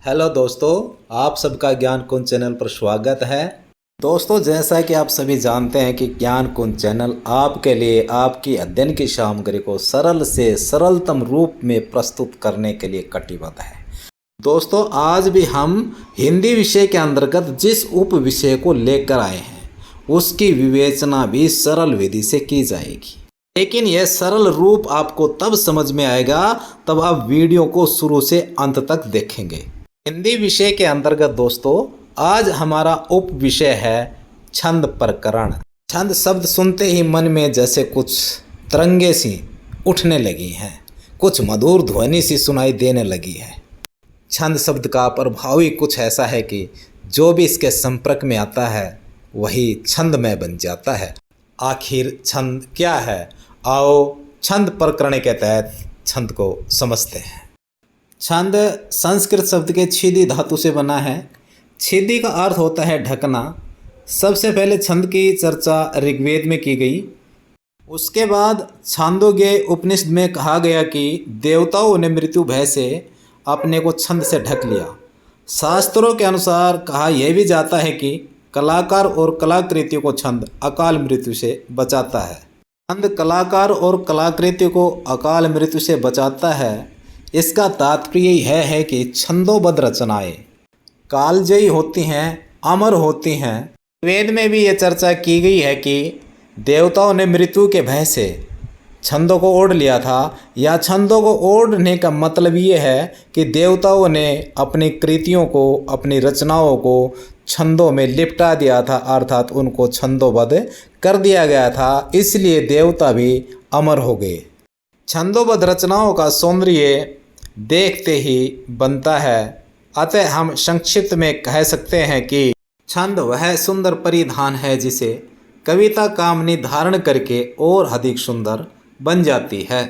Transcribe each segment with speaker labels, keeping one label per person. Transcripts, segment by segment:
Speaker 1: Hello दोस्तों, आप सबका ज्ञान कुंज चैनल पर स्वागत है। दोस्तों, जैसा कि आप सभी जानते हैं कि ज्ञान कुंज चैनल आपके लिए आपकी अध्ययन की सामग्री को सरल से सरलतम रूप में प्रस्तुत करने के लिए कटिबद्ध है। दोस्तों, आज भी हम हिंदी विषय के अंतर्गत जिस उप विषय को लेकर आए हैं उसकी विवेचना भी सरल विधि से की जाएगी, लेकिन यह सरल रूप आपको तब समझ में आएगा तब आप वीडियो को शुरू से अंत तक देखेंगे। हिंदी विषय के अंतर्गत दोस्तों आज हमारा उप विषय है छंद प्रकरण। छंद शब्द सुनते ही मन में जैसे कुछ तरंगे सी उठने लगी हैं, कुछ मधुर ध्वनि सी सुनाई देने लगी है। छंद शब्द का प्रभाव ही कुछ ऐसा है कि जो भी इसके संपर्क में आता है वही छंदमय बन जाता है। आखिर छंद क्या है? आओ छंद प्रकरण के तहत छंद को समझते हैं। छंद संस्कृत शब्द के छिदि धातु से बना है। छिदि का अर्थ होता है ढकना। सबसे पहले छंद की चर्चा ऋग्वेद में की गई। उसके बाद छांदोग्य उपनिषद में कहा गया कि देवताओं ने मृत्यु भय से अपने को छंद से ढक लिया। शास्त्रों के अनुसार कहा यह भी जाता है कि कलाकार और कलाकृतियों को छंद अकाल मृत्यु से बचाता है। छंद कलाकार और कलाकृति को अकाल मृत्यु से बचाता है। इसका तात्पर्य यह है कि छंदोबद्ध रचनाएं कालजयी होती हैं, अमर होती हैं। वेद में भी यह चर्चा की गई है कि देवताओं ने मृत्यु के भय से छंदों को ओढ़ लिया था, या छंदों को ओढ़ने का मतलब ये है कि देवताओं ने अपनी कृतियों को, अपनी रचनाओं को छंदों में लिपटा दिया था, अर्थात उनको छंदोबद्ध कर दिया गया था, इसलिए देवता भी अमर हो गए। छंदोबद्ध रचनाओं का सौंदर्य देखते ही बनता है। अतः हम संक्षिप्त में कह सकते हैं कि छंद वह सुंदर परिधान है जिसे कविता कामनी धारण करके और अधिक सुंदर बन जाती है।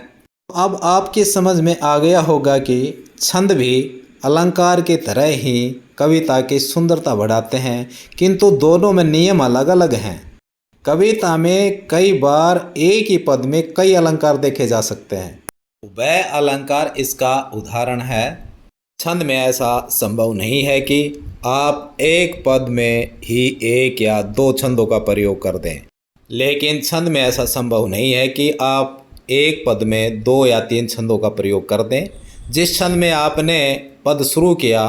Speaker 1: अब आपकी समझ में आ गया होगा कि छंद भी अलंकार की तरह ही कविता की सुंदरता बढ़ाते हैं, किंतु दोनों में नियम अलग अलग हैं। कविता में कई बार एक ही पद में कई अलंकार देखे जा सकते हैं। वह अलंकार इसका उदाहरण है। छंद में ऐसा संभव नहीं है कि आप एक पद में ही एक या दो छंदों का प्रयोग कर दें, लेकिन छंद में ऐसा संभव नहीं है कि आप एक पद में दो या तीन छंदों का प्रयोग कर दें। जिस छंद में आपने पद शुरू किया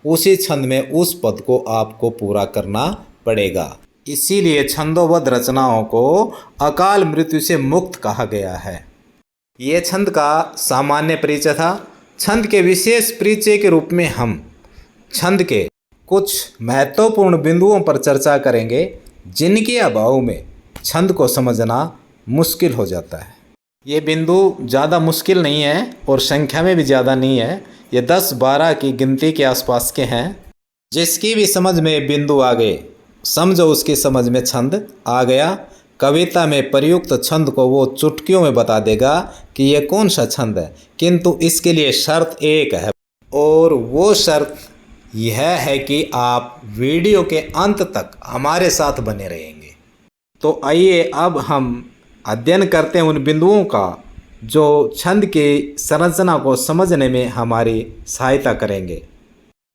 Speaker 1: उसी छंद में उस पद को आपको पूरा करना पड़ेगा। इसीलिए छंदोबद्ध रचनाओं को अकाल मृत्यु से मुक्त कहा गया है। ये छंद का सामान्य परिचय था। छंद के विशेष परिचय के रूप में हम छंद के कुछ महत्वपूर्ण बिंदुओं पर चर्चा करेंगे, जिनके अभाव में छंद को समझना मुश्किल हो जाता है। ये बिंदु ज़्यादा मुश्किल नहीं है और संख्या में भी ज़्यादा नहीं है। ये 10-12 की गिनती के आसपास के हैं। जिसकी भी समझ में बिंदु आ गए, समझो उसकी समझ में छंद आ गया। कविता में प्रयुक्त छंद को वो चुटकियों में बता देगा कि ये कौन सा छंद है, किंतु इसके लिए शर्त एक है, और वो शर्त यह है कि आप वीडियो के अंत तक हमारे साथ बने रहेंगे। तो आइए अब हम अध्ययन करते हैं उन बिंदुओं का जो छंद की संरचना को समझने में हमारी सहायता करेंगे।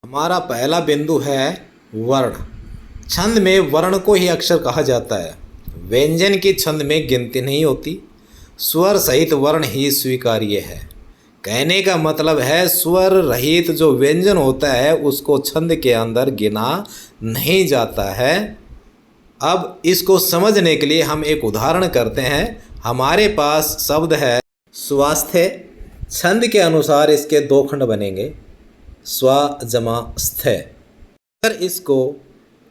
Speaker 1: हमारा पहला बिंदु है वर्ण। छंद में वर्ण को ही अक्षर कहा जाता है। व्यंजन की छंद में गिनती नहीं होती। स्वर सहित वर्ण ही स्वीकार्य है। कहने का मतलब है स्वर रहित जो व्यंजन होता है उसको छंद के अंदर गिना नहीं जाता है। अब इसको समझने के लिए हम एक उदाहरण करते हैं। हमारे पास शब्द है स्वास्थ्य। छंद के अनुसार इसके दो खंड बनेंगे, स्व जमा स्थ। अगर इसको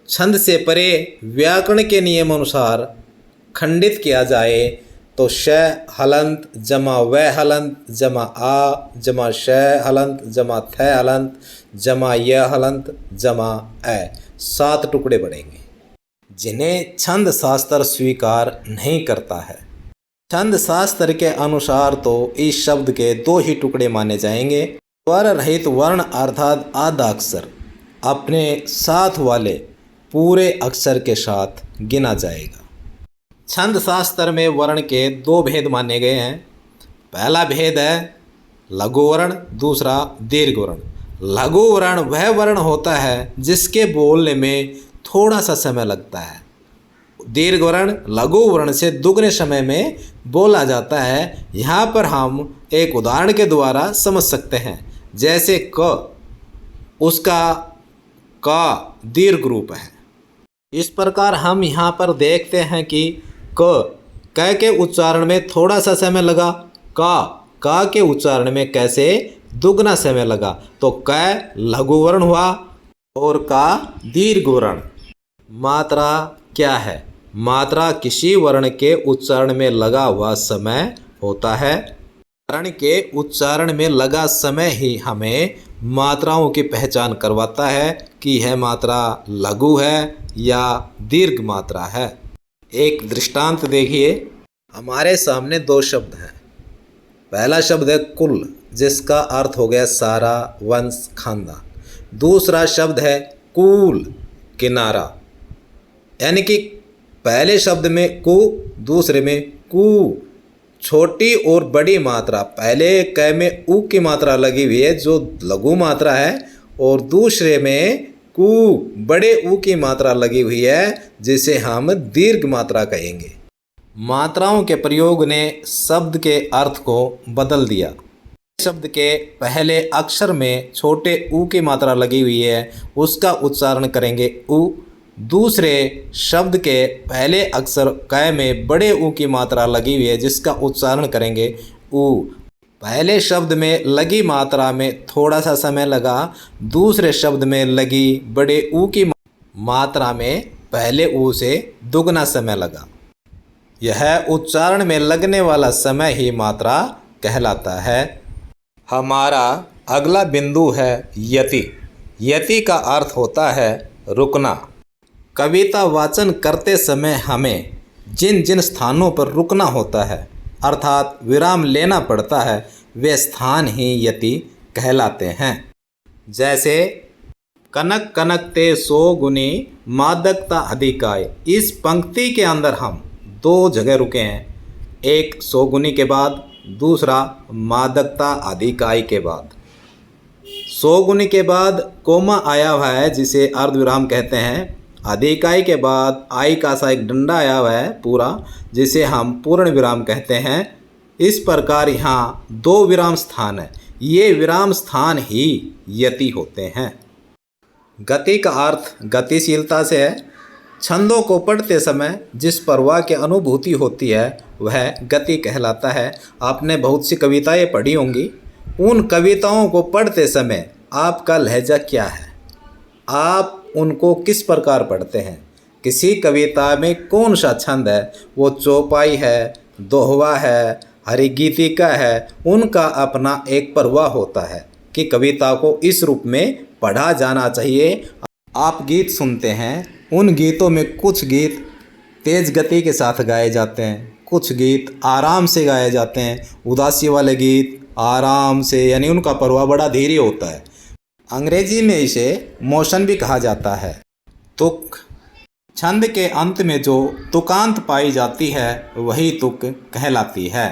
Speaker 1: छंद से परे व्याकरण के नियम अनुसार खंडित किया जाए तो श हलंत जमा व हलंत जमा आ जमा श हलंत जमा थ हलंत जमा य हलंत जमा ए 7 टुकड़े बढ़ेंगे, जिन्हें छंद शास्त्र स्वीकार नहीं करता है। छंद शास्त्र के अनुसार तो इस शब्द के 2 ही टुकड़े माने जाएंगे। स्वर रहित वर्ण अर्थात आधा अक्षर अपने साथ वाले पूरे अक्षर के साथ गिना जाएगा। छंद शास्त्र में वर्ण के 2 भेद माने गए हैं। पहला भेद है लघु वर्ण, दूसरा दीर्घ वर्ण। लघु वर्ण वह वर्ण होता है जिसके बोलने में थोड़ा सा समय लगता है। दीर्घ वर्ण लघु वर्ण से दुगने समय में बोला जाता है। यहाँ पर हम एक उदाहरण के द्वारा समझ सकते हैं। जैसे क, उसका का दीर्घ रूप है। इस प्रकार हम यहाँ पर देखते हैं कि क के उच्चारण में थोड़ा सा समय लगा, का के उच्चारण में कैसे दुगना समय लगा। तो क लघु वर्ण हुआ और का दीर्घ वर्ण। मात्रा क्या है? मात्रा किसी वर्ण के उच्चारण में लगा हुआ समय होता है। वर्ण के उच्चारण में लगा समय ही हमें मात्राओं की पहचान करवाता है कि यह मात्रा लघु है या दीर्घ मात्रा है। एक दृष्टांत देखिए। हमारे सामने दो शब्द हैं। पहला शब्द है कुल, जिसका अर्थ हो गया सारा, वंश, खानदान। दूसरा शब्द है कूल, किनारा। यानी कि पहले शब्द में कु, दूसरे में कू। छोटी और बड़ी मात्रा, पहले क में उ की मात्रा लगी हुई है जो लघु मात्रा है, और दूसरे में कु बड़े उ की मात्रा लगी हुई है जिसे हम दीर्घ मात्रा कहेंगे। मात्राओं के प्रयोग ने शब्द के अर्थ को बदल दिया। शब्द के पहले अक्षर में छोटे उ की मात्रा लगी हुई है, उसका उच्चारण करेंगे उ। दूसरे शब्द के पहले अक्षर क में बड़े ऊ की मात्रा लगी हुई है जिसका उच्चारण करेंगे ऊ। पहले शब्द में लगी मात्रा में थोड़ा सा समय लगा, दूसरे शब्द में लगी बड़े ऊ की मात्रा में पहले ऊ से दुगना समय लगा। यह उच्चारण में लगने वाला समय ही मात्रा कहलाता है। हमारा अगला बिंदु है यति। यति का अर्थ होता है रुकना। कविता वाचन करते समय हमें जिन जिन स्थानों पर रुकना होता है अर्थात विराम लेना पड़ता है, वे स्थान ही यति कहलाते हैं। जैसे कनक कनक ते सो गुनी मादकता अधिकाय। इस पंक्ति के अंदर हम दो जगह रुके हैं, एक सोगुनी के बाद, दूसरा मादकता अधिकाय के बाद। सोगुनी के बाद कोमा आया हुआ है जिसे अर्धविराम कहते हैं। अधिकाई के बाद आई का सा एक डंडा आया हुआ है पूरा, जिसे हम पूर्ण विराम कहते हैं। इस प्रकार यहाँ दो विराम स्थान है, ये विराम स्थान ही यति होते हैं। गति का अर्थ गतिशीलता से है। छंदों को पढ़ते समय जिस प्रवाह की अनुभूति होती है वह गति कहलाता है। आपने बहुत सी कविताएं पढ़ी होंगी। उन कविताओं को पढ़ते समय आपका लहजा क्या है, आप उनको किस प्रकार पढ़ते हैं, किसी कविता में कौन सा छंद है, वो चौपाई है, दोहवा है, हरिगीतिका है, उनका अपना एक प्रवाह होता है कि कविता को इस रूप में पढ़ा जाना चाहिए। आप गीत सुनते हैं, उन गीतों में कुछ गीत तेज गति के साथ गाए जाते हैं, कुछ गीत आराम से गाए जाते हैं। उदासी वाले गीत आराम से, यानी उनका प्रवाह बड़ा धीरे होता है। अंग्रेजी में इसे मोशन भी कहा जाता है। तुक, छंद के अंत में जो तुकांत पाई जाती है वही तुक कहलाती है।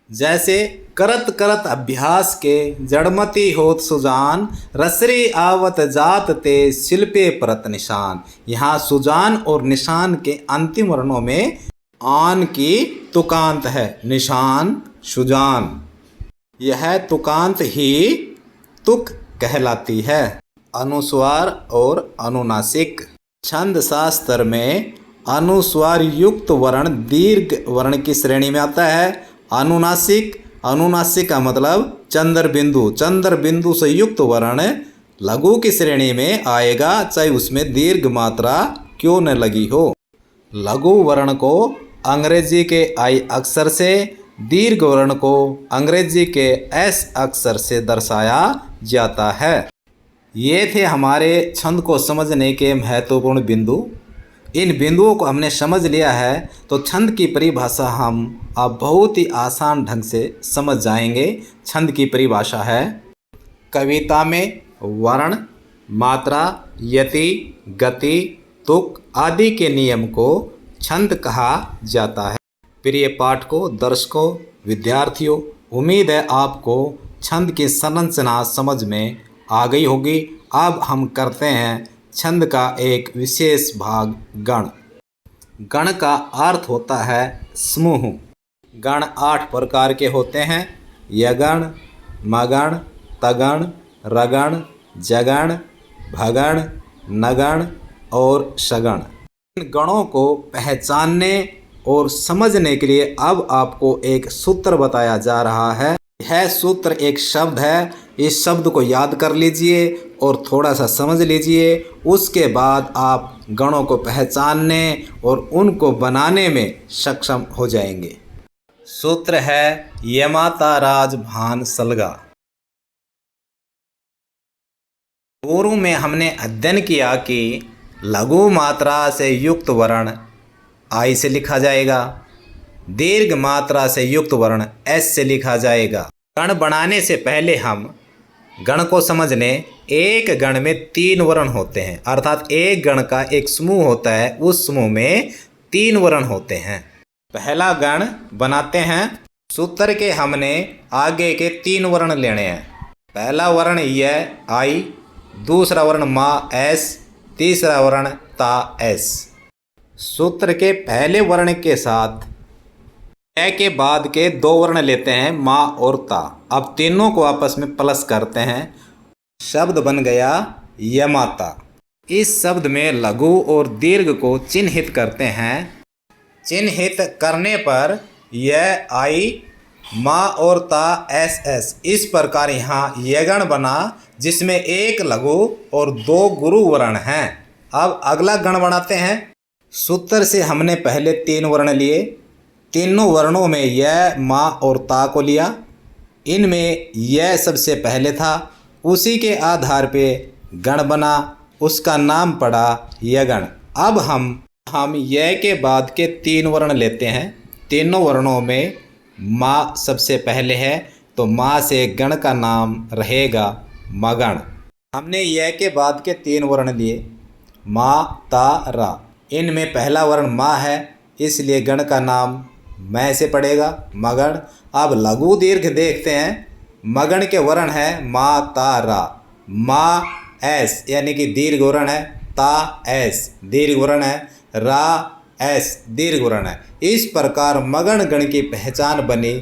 Speaker 1: जैसे करत करत अभ्यास के जड़मती होत सुजान, रसरी आवत जात ते शिल्पे परत निशान। यहाँ सुजान और निशान के अंतिम वर्णों में आन की तुकांत है, निशान सुजान। यह तुकांत ही तुक कहलाती है। अनुस्वार और अनुनासिक। छंद शास्त्र में अनुस्वार युक्त वर्ण दीर्घ वर्ण की श्रेणी में आता है। अनुनासिक, अनुनासिक का मतलब चंद्र बिंदु, चंद्र बिंदु से युक्त वर्ण लघु की श्रेणी में आएगा, चाहे उसमें दीर्घ मात्रा क्यों न लगी हो। लघु वर्ण को अंग्रेजी के आई अक्षर से, दीर्घ वर्ण को अंग्रेजी के एस अक्षर से दर्शाया जाता है। ये थे हमारे छंद को समझने के महत्वपूर्ण बिंदु। इन बिंदुओं को हमने समझ लिया है तो छंद की परिभाषा हम अब बहुत ही आसान ढंग से समझ जाएंगे। छंद की परिभाषा है, कविता में वर्ण, मात्रा, यति, गति, तुक आदि के नियम को छंद कहा जाता है। प्रिय पाठकों, दर्शकों, विद्यार्थियों, उम्मीद है आपको छंद की संरचना समझ में आ गई होगी। अब हम करते हैं छंद का एक विशेष भाग गण। गण का अर्थ होता है समूह। गण 8 प्रकार के होते हैं: यगण, मगण, तगण, रगण, जगण, भगण, नगण और सगण। इन गणों को पहचानने और समझने के लिए अब आपको एक सूत्र बताया जा रहा है। यह सूत्र एक शब्द है, इस शब्द को याद कर लीजिए और थोड़ा सा समझ लीजिए। उसके बाद आप गणों को पहचानने और उनको बनाने में सक्षम हो जाएंगे। सूत्र है यमाता राज भान सलगा। पूर्व में हमने अध्ययन किया कि लघु मात्रा से युक्त वर्ण आई से लिखा जाएगा, दीर्घ मात्रा से युक्त वर्ण एस से लिखा जाएगा। गण बनाने से पहले हम गण को समझने, एक गण में 3 वर्ण होते हैं, अर्थात एक गण का एक समूह होता है, उस समूह में 3 वर्ण होते हैं। पहला गण बनाते हैं। सूत्र के हमने आगे के 3 वर्ण लेने हैं। पहला वर्ण यह आई, दूसरा वर्ण मा एस, तीसरा वर्ण ता एस। सूत्र के पहले वर्ण के साथ य के बाद के 2 वर्ण लेते हैं, मा और ता। अब तीनों को आपस में प्लस करते हैं, शब्द बन गया यमाता। इस शब्द में लघु और दीर्घ को चिन्हित करते हैं। चिन्हित करने पर यह आई, मा और ता एस एस। इस प्रकार यहाँ यगण बना, जिसमें एक लघु और 2 गुरु वर्ण हैं। अब अगला गण बनाते हैं। सूत्र से हमने पहले 3 वर्ण लिए, तीनों वर्णों में यह, मा और ता को लिया। इनमें यह सबसे पहले था, उसी के आधार पे गण बना, उसका नाम पड़ा यगण। अब हम यह के बाद के 3 वर्ण लेते हैं। तीनों वर्णों में मा सबसे पहले है, तो मा से गण का नाम रहेगा मगण। हमने यह के बाद के 3 वर्ण लिए, मा ता रा। इनमें पहला वर्ण मा है, इसलिए गण का नाम मैं से पड़ेगा मगण। अब लघु दीर्घ देखते हैं। मगण के वर्ण है मा ता रा। मा एस यानी कि दीर्घ वर्ण है, ता एस दीर्घ वर्ण है, रा एस दीर्घ वर्ण है। इस प्रकार मगण गण की पहचान बनी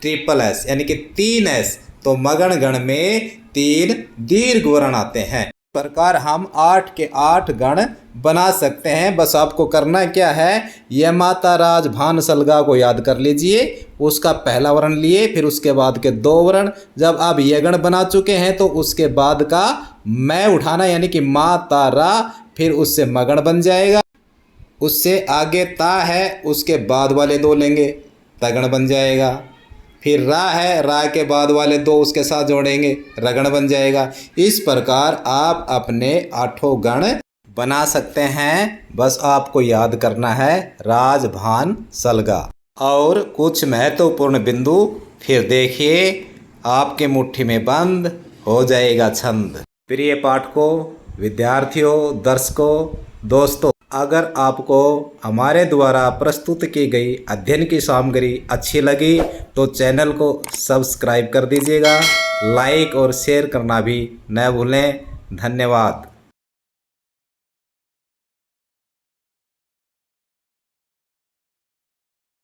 Speaker 1: ट्रिपल एस यानी कि 3 एस। तो मगण गण में 3 दीर्घ वर्ण आते हैं। इस प्रकार हम 8 के 8 गण बना सकते हैं। बस आपको करना क्या है, यमाता राज भान सलगा को याद कर लीजिए। उसका पहला वर्ण लिए, फिर उसके बाद के 2 वर्ण। जब आप ये गण बना चुके हैं तो उसके बाद का मैं उठाना, यानी कि मा ता रा, फिर उससे मगण बन जाएगा। उससे आगे ता है, उसके बाद वाले 2 लेंगे, तगण बन जाएगा। फिर रा है, रा के बाद वाले 2 उसके साथ जोड़ेंगे, रगण बन जाएगा। इस प्रकार आप अपने 8 गण बना सकते हैं। बस आपको याद करना है राज भान सलगा। और कुछ महत्वपूर्ण बिंदु फिर देखिए, आपके मुट्ठी में बंद हो जाएगा छंद। प्रिय पाठकों, विद्यार्थियों, दर्शकों, दोस्तों, अगर आपको हमारे द्वारा प्रस्तुत की गई अध्ययन की सामग्री अच्छी लगी तो चैनल को सब्सक्राइब कर दीजिएगा। लाइक और शेयर करना भी न भूलें। धन्यवाद।